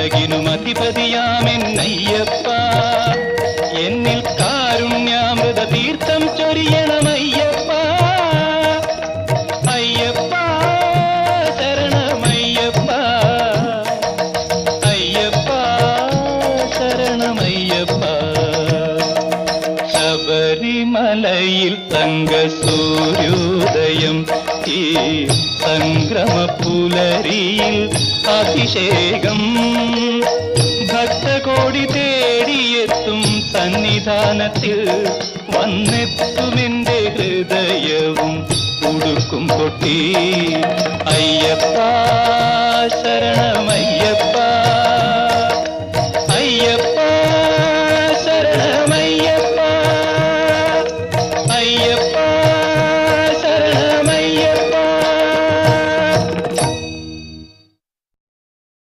ഉലകിനും അധിപതിയാമെന്നയ്യപ്പ എന്നിൽ കാരുണ്യാമൃത തീർത്ഥം ചൊരിയണമയ്യപ്പ അയ്യപ്പ ശരണമയ്യപ്പ അയ്യപ്പ ശരണമയ്യപ്പ ശബരിമലയിൽ തങ്കസൂര്യോദയം ഈ സംക്രമപുലരിയിൽ അഭിഷേകം ഭക്തകോടി തേടിയെത്തും സന്നിധാനത്തിൽ വന്നെത്തുമെന്റെ ഹൃദയവും ഉടുക്കും കൊട്ടി അയ്യപ്പ ശരണമയ്യ